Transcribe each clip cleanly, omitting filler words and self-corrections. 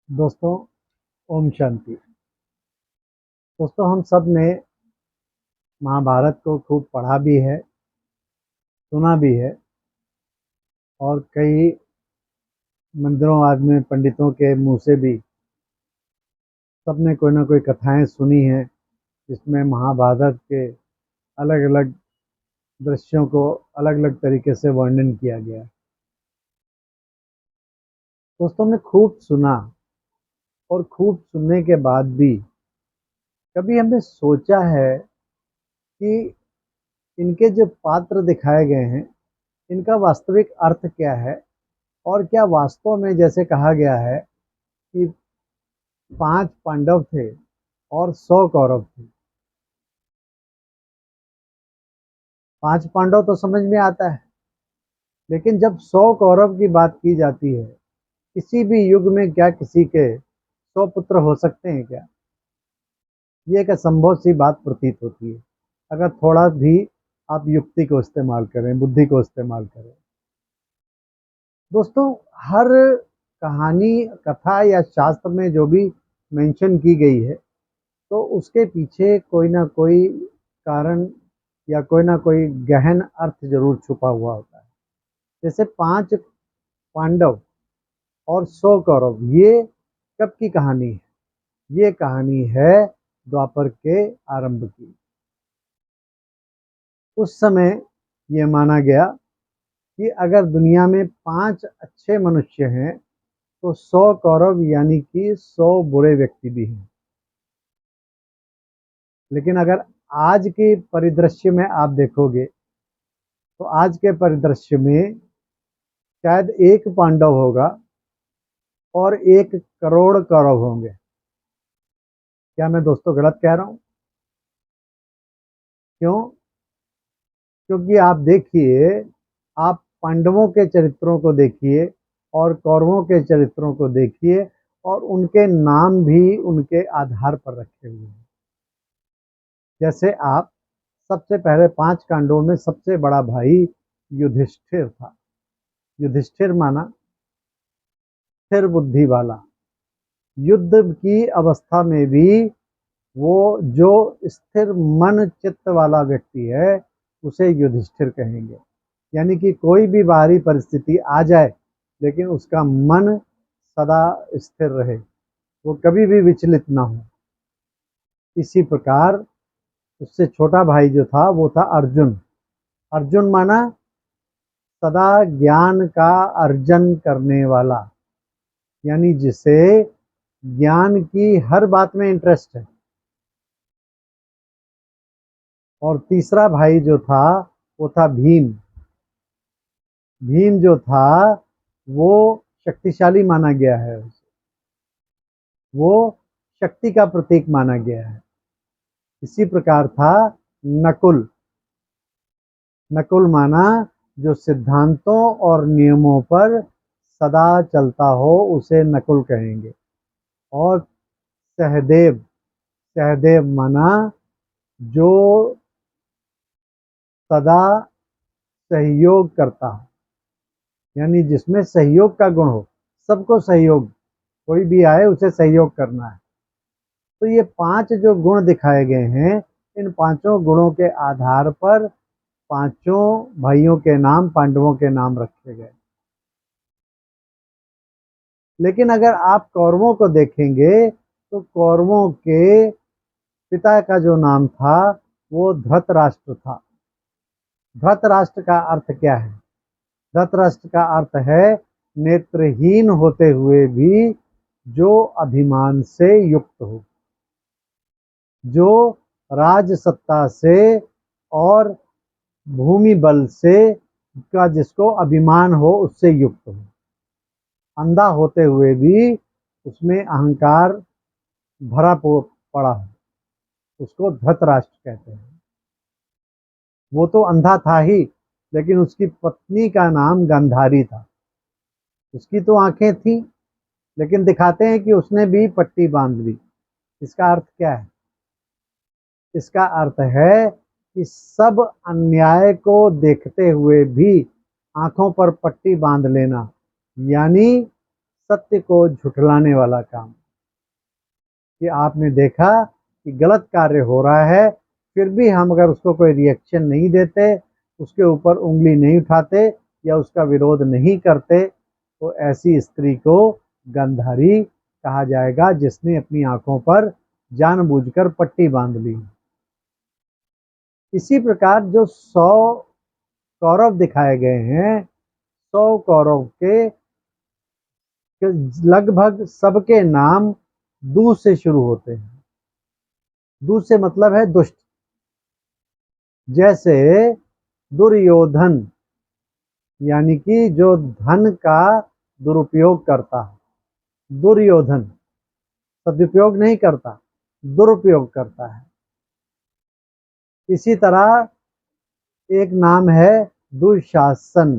दोस्तों, ओम शांति। दोस्तों, हम सब ने महाभारत को खूब पढ़ा भी है, सुना भी है और कई मंदिरों आदि में पंडितों के मुंह से भी सबने कोई ना कोई कथाएं सुनी हैं जिसमें महाभारत के अलग अलग दृश्यों को अलग अलग तरीके से वर्णन किया गया है। दोस्तों ने खूब सुना और खूब सुनने के बाद भी कभी हमने सोचा है कि इनके जो पात्र दिखाए गए हैं इनका वास्तविक अर्थ क्या है और क्या वास्तव में जैसे कहा गया है कि 5 पांडव थे और 100 कौरव थे। 5 पांडव तो समझ में आता है, लेकिन जब 100 कौरव की बात की जाती है, किसी भी युग में क्या किसी के 100 पुत्र हो सकते हैं क्या? ये एक असंभव सी बात प्रतीत होती है अगर थोड़ा भी आप युक्ति को इस्तेमाल करें, बुद्धि को इस्तेमाल करें। दोस्तों, हर कहानी, कथा या शास्त्र में जो भी मेंशन की गई है तो उसके पीछे कोई ना कोई कारण या कोई ना कोई गहन अर्थ जरूर छुपा हुआ होता है। जैसे 5 पांडव और 100 कौरव, ये कब की कहानी है? ये कहानी है द्वापर के आरंभ की। उस समय ये माना गया कि अगर दुनिया में 5 अच्छे मनुष्य हैं तो 100 कौरव यानी कि 100 बुरे व्यक्ति भी हैं। लेकिन अगर आज के परिदृश्य में आप देखोगे तो आज के परिदृश्य में शायद 1 पांडव होगा और 1 करोड़ कौरव होंगे। क्या मैं दोस्तों गलत कह रहा हूं? क्यों? क्योंकि आप देखिए, आप पांडवों के चरित्रों को देखिए और कौरवों के चरित्रों को देखिए और उनके नाम भी उनके आधार पर रखे हुए हैं। जैसे आप सबसे पहले 5 कांडों में सबसे बड़ा भाई युधिष्ठिर था। युधिष्ठिर माना स्थिर बुद्धि वाला। युद्ध की अवस्था में भी वो जो स्थिर मन चित्त वाला व्यक्ति है उसे युधिष्ठिर कहेंगे। यानी कि कोई भी बाहरी परिस्थिति आ जाए लेकिन उसका मन सदा स्थिर रहे, वो कभी भी विचलित ना हो। इसी प्रकार उससे छोटा भाई जो था वो था अर्जुन। अर्जुन माना सदा ज्ञान का अर्जन करने वाला, यानी जिसे ज्ञान की हर बात में इंटरेस्ट है। और तीसरा भाई जो था वो था भीम। भीम जो था वो शक्तिशाली माना गया है, वो शक्ति का प्रतीक माना गया है। इसी प्रकार था नकुल। नकुल माना जो सिद्धांतों और नियमों पर सदा चलता हो उसे नकुल कहेंगे। और सहदेव। सहदेव माना जो सदा सहयोग करता हो, यानी जिसमें सहयोग का गुण हो। सबको सहयोग, कोई भी आए उसे सहयोग करना है। तो ये 5 जो गुण दिखाए गए हैं, इन पांचों गुणों के आधार पर पांचों भाइयों के नाम, पांडवों के नाम रखे गए। लेकिन अगर आप कौरवों को देखेंगे तो कौरवों के पिता का जो नाम था वो धृतराष्ट्र था। धृतराष्ट्र का अर्थ क्या है? धृतराष्ट्र का अर्थ है नेत्रहीन होते हुए भी जो अभिमान से युक्त हो, जो राज सत्ता से और भूमि बल से का जिसको अभिमान हो उससे युक्त हो। अंधा होते हुए भी उसमें अहंकार भरा पड़ा है, उसको धृतराष्ट्र कहते हैं। वो तो अंधा था ही, लेकिन उसकी पत्नी का नाम गांधारी था। उसकी तो आंखें थी, लेकिन दिखाते हैं कि उसने भी पट्टी बांध ली। इसका अर्थ क्या है? इसका अर्थ है कि सब अन्याय को देखते हुए भी आंखों पर पट्टी बांध लेना, यानी सत्य को झुठलाने वाला काम, कि आपने देखा कि गलत कार्य हो रहा है, फिर भी हम अगर उसको कोई रिएक्शन नहीं देते, उसके ऊपर उंगली नहीं उठाते या उसका विरोध नहीं करते, तो ऐसी स्त्री को गांधारी कहा जाएगा, जिसने अपनी आंखों पर जानबूझकर पट्टी बांध ली। इसी प्रकार जो 100 कौरव दिखाए गए हैं, 100 कौरव के लगभग सबके नाम दू से शुरू होते हैं। दू से मतलब है दुष्ट। जैसे दुर्योधन, यानी कि जो धन का दुरुपयोग करता है, दुर्योधन। सदुपयोग नहीं करता, दुरुपयोग करता है। इसी तरह एक नाम है दुशासन,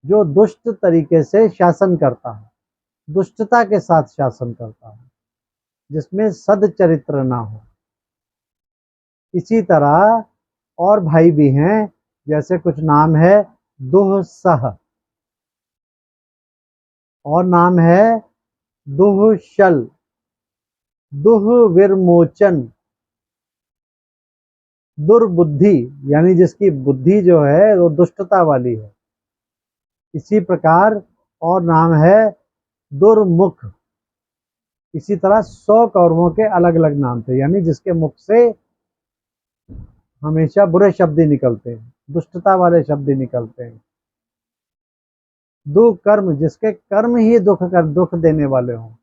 जो दुष्ट तरीके से शासन करता है, दुष्टता के साथ शासन करता है, जिसमें सदचरित्र ना हो। इसी तरह और भाई भी हैं, जैसे कुछ नाम है दुहसह, और नाम है दुहशल, दुर्विमोचन, दुर्बुद्धि, यानी जिसकी बुद्धि जो है वो दुष्टता वाली है। इसी प्रकार और नाम है दुर्मुख। इसी तरह 100 कौरवों के अलग अलग नाम थे, यानी जिसके मुख से हमेशा बुरे शब्द ही निकलते हैं, दुष्टता वाले शब्द ही निकलते हैं। दुष्कर्म, जिसके कर्म ही दुख देने वाले हों,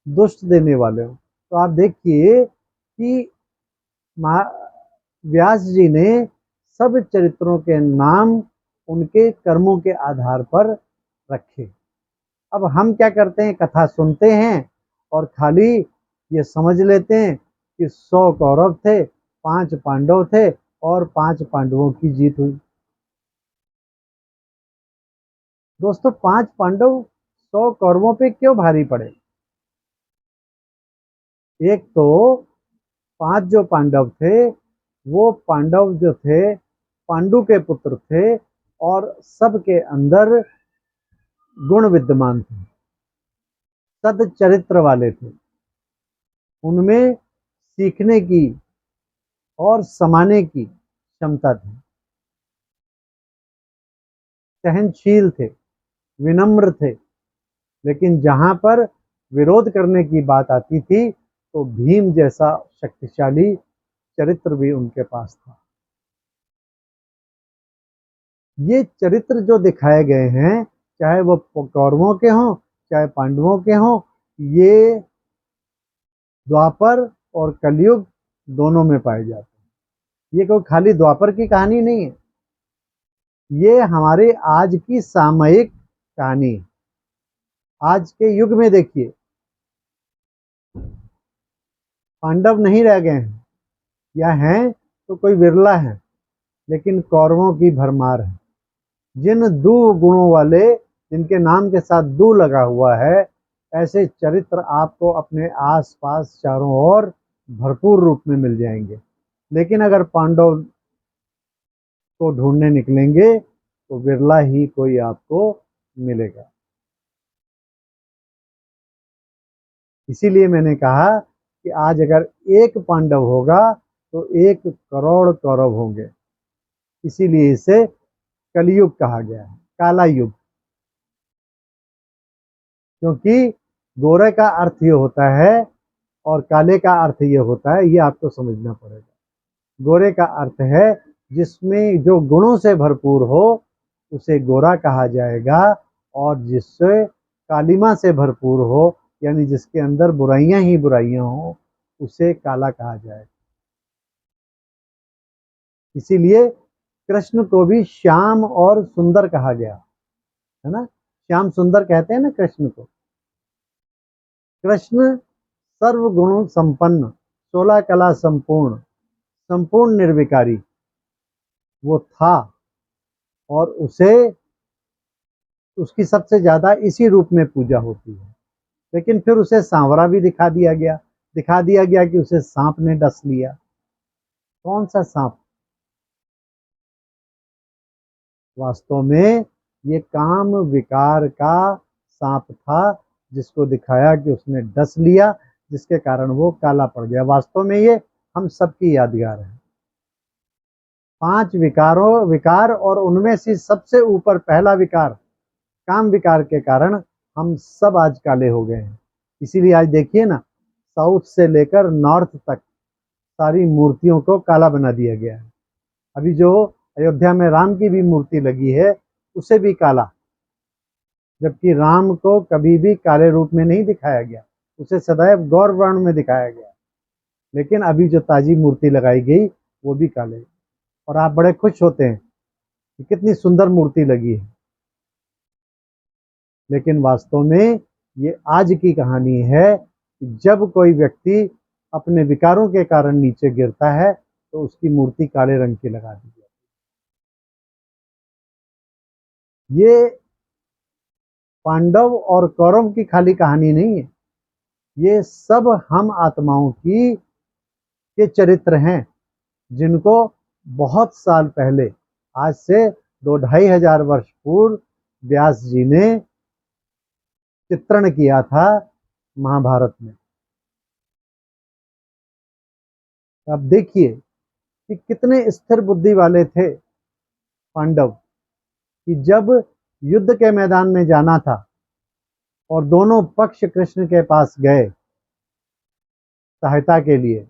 दुष्ट देने वाले हों। तो आप देखिए कि व्यास जी ने सब चरित्रों के नाम उनके कर्मों के आधार पर रखे। अब हम क्या करते हैं, कथा सुनते हैं और खाली ये समझ लेते हैं कि 100 कौरव थे, 5 पांडव थे और 5 पांडवों की जीत हुई। दोस्तों, 5 पांडव 100 कौरवों पे क्यों भारी पड़े? एक तो 5 जो पांडव थे, वो पांडव जो थे पांडु के पुत्र थे और सबके अंदर गुण विद्यमान थे, सदचरित्र वाले थे। उनमें सीखने की और समाने की क्षमता थी, सहनशील थे, विनम्र थे। लेकिन जहां पर विरोध करने की बात आती थी, तो भीम जैसा शक्तिशाली चरित्र भी उनके पास था। ये चरित्र जो दिखाए गए हैं, चाहे वो कौरवों के हों चाहे पांडवों के हों, ये द्वापर और कलयुग दोनों में पाए जाते हैं। ये कोई खाली द्वापर की कहानी नहीं है, ये हमारे आज की सामयिक कहानी है। आज के युग में देखिए, पांडव नहीं रह गए हैं, या हैं तो कोई विरला है, लेकिन कौरवों की भरमार है। जिन दो गुणों वाले, जिनके नाम के साथ दो लगा हुआ है, ऐसे चरित्र आपको अपने आसपास चारों ओर भरपूर रूप में मिल जाएंगे। लेकिन अगर पांडव को ढूंढने निकलेंगे तो विरला ही कोई आपको मिलेगा। इसीलिए मैंने कहा कि आज अगर एक पांडव होगा तो 1 करोड़ कौरव होंगे। इसीलिए इसे कलयुग कहा गया है, काला युग। क्योंकि गोरे का अर्थ ये होता है और काले का अर्थ ये होता है, ये आपको समझना पड़ेगा। गोरे का अर्थ है जिसमें जो गुणों से भरपूर हो, उसे गोरा कहा जाएगा, और जिससे कालिमा से भरपूर हो, यानी जिसके अंदर बुराइयां ही बुराइयां हो, उसे काला कहा जाएगा। इसीलिए कृष्ण को भी श्याम और सुंदर कहा गया है ना। श्याम सुंदर कहते हैं ना कृष्ण को। कृष्ण सर्वगुण संपन्न, 16 कला संपूर्ण, संपूर्ण निर्विकारी वो था, और उसे उसकी सबसे ज्यादा इसी रूप में पूजा होती है। लेकिन फिर उसे सांवरा भी दिखा दिया गया कि उसे सांप ने डस लिया। कौन सा सांप? वास्तव में ये काम विकार का सांप था जिसको दिखाया कि उसने डस लिया, जिसके कारण वो काला पड़ गया। वास्तव में ये हम सबकी यादगार है। 5 विकार और उनमें से सबसे ऊपर पहला विकार काम विकार के कारण हम सब आज काले हो गए हैं। इसीलिए आज देखिए ना, साउथ से लेकर नॉर्थ तक सारी मूर्तियों को काला बना दिया गया है। अभी जो अयोध्या में राम की भी मूर्ति लगी है उसे भी काला, जबकि राम को कभी भी काले रूप में नहीं दिखाया गया, उसे सदैव गौर वर्ण में दिखाया गया। लेकिन अभी जो ताजी मूर्ति लगाई गई वो भी काले, और आप बड़े खुश होते हैं कि कितनी सुंदर मूर्ति लगी है। लेकिन वास्तव में ये आज की कहानी है कि जब कोई व्यक्ति अपने विकारों के कारण नीचे गिरता है तो उसकी मूर्ति काले रंग की लगा दी जाती है। ये पांडव और कौरव की खाली कहानी नहीं है, ये सब हम आत्माओं की के चरित्र हैं जिनको बहुत साल पहले, आज से 2-2,500 वर्ष पूर्व व्यास जी ने चित्रण किया था महाभारत में। अब देखिए कि कितने स्थिर बुद्धि वाले थे पांडव, कि जब युद्ध के मैदान में जाना था और दोनों पक्ष कृष्ण के पास गए सहायता के लिए,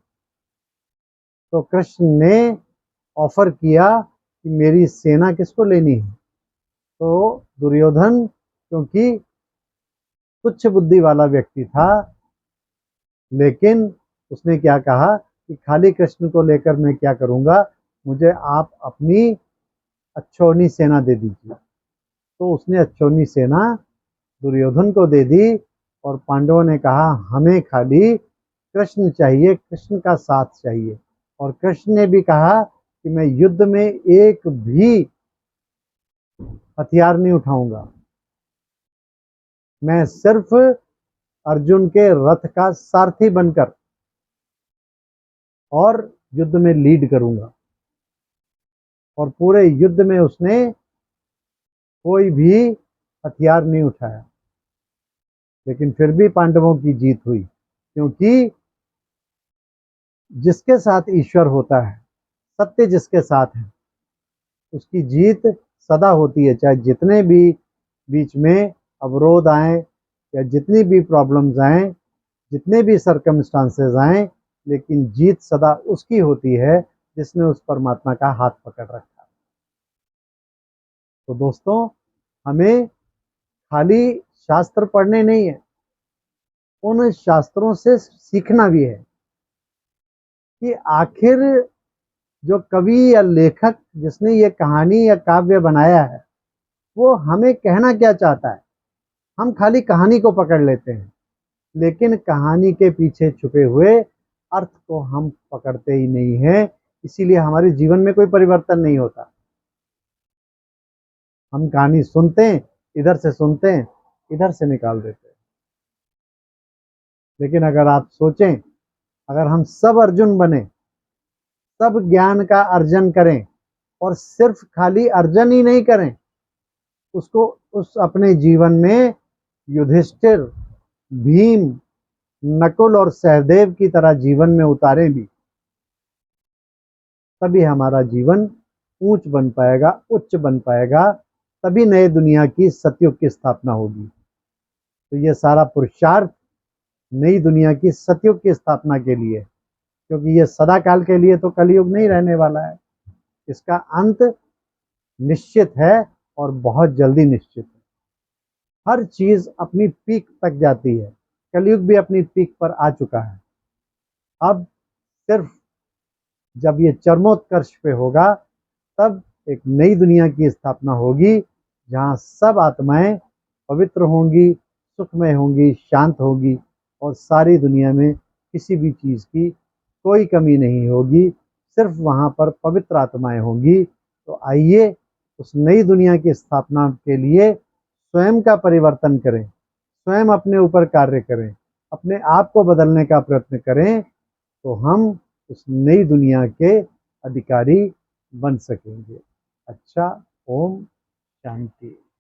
तो कृष्ण ने ऑफर किया कि मेरी सेना किसको लेनी है। तो दुर्योधन क्योंकि तुच्छ बुद्धि वाला व्यक्ति था, लेकिन उसने क्या कहा कि खाली कृष्ण को लेकर मैं क्या करूंगा, मुझे आप अपनी अच्छोनी सेना दे दीजिए। तो उसने अच्छोनी सेना दुर्योधन को दे दी, और पांडवों ने कहा हमें खाली कृष्ण चाहिए, कृष्ण का साथ चाहिए। और कृष्ण ने भी कहा कि मैं युद्ध में एक भी हथियार नहीं उठाऊंगा, मैं सिर्फ अर्जुन के रथ का सारथी बनकर और युद्ध में लीड करूंगा। और पूरे युद्ध में उसने कोई भी हथियार नहीं उठाया, लेकिन फिर भी पांडवों की जीत हुई, क्योंकि जिसके साथ ईश्वर होता है, सत्य जिसके साथ है, उसकी जीत सदा होती है। चाहे जितने भी बीच में अवरोध आए या जितनी भी प्रॉब्लम्स आए, जितने भी सर्कमस्टांसेस आए, लेकिन जीत सदा उसकी होती है जिसने उस परमात्मा का हाथ पकड़ रखा है। तो दोस्तों, हमें खाली शास्त्र पढ़ने नहीं है, उन शास्त्रों से सीखना भी है कि आखिर जो कवि या लेखक जिसने ये कहानी या काव्य बनाया है वो हमें कहना क्या चाहता है। हम खाली कहानी को पकड़ लेते हैं, लेकिन कहानी के पीछे छुपे हुए अर्थ को हम पकड़ते ही नहीं हैं। इसीलिए हमारे जीवन में कोई परिवर्तन नहीं होता। हम कहानी सुनते हैं, इधर से सुनते हैं, इधर से निकाल देते हैं। लेकिन अगर आप सोचें, अगर हम सब अर्जुन बने, सब ज्ञान का अर्जन करें, और सिर्फ खाली अर्जन ही नहीं करें, उसको उस अपने जीवन में युधिष्ठिर, भीम, नकुल और सहदेव की तरह जीवन में उतारें भी, तभी हमारा जीवन ऊंच बन पाएगा, उच्च बन पाएगा, तभी नए दुनिया की सतयुग की स्थापना होगी। तो ये सारा पुरुषार्थ नई दुनिया की सतयुग की स्थापना के लिए, क्योंकि ये सदा काल के लिए तो कलयुग नहीं रहने वाला है, इसका अंत निश्चित है और बहुत जल्दी निश्चित है। हर चीज अपनी पीक तक जाती है, कलयुग भी अपनी पीक पर आ चुका है। अब सिर्फ जब ये चरमोत्कर्ष पे होगा, तब एक नई दुनिया की स्थापना होगी जहाँ सब आत्माएं पवित्र होंगी, सुखमय होंगी, शांत होगी, और सारी दुनिया में किसी भी चीज़ की कोई कमी नहीं होगी, सिर्फ वहाँ पर पवित्र आत्माएं होंगी। तो आइए उस नई दुनिया की स्थापना के लिए स्वयं का परिवर्तन करें, स्वयं अपने ऊपर कार्य करें, अपने आप को बदलने का प्रयत्न करें, तो हम उस नई दुनिया के अधिकारी बन सकेंगे। अच्छा, ओम शांति।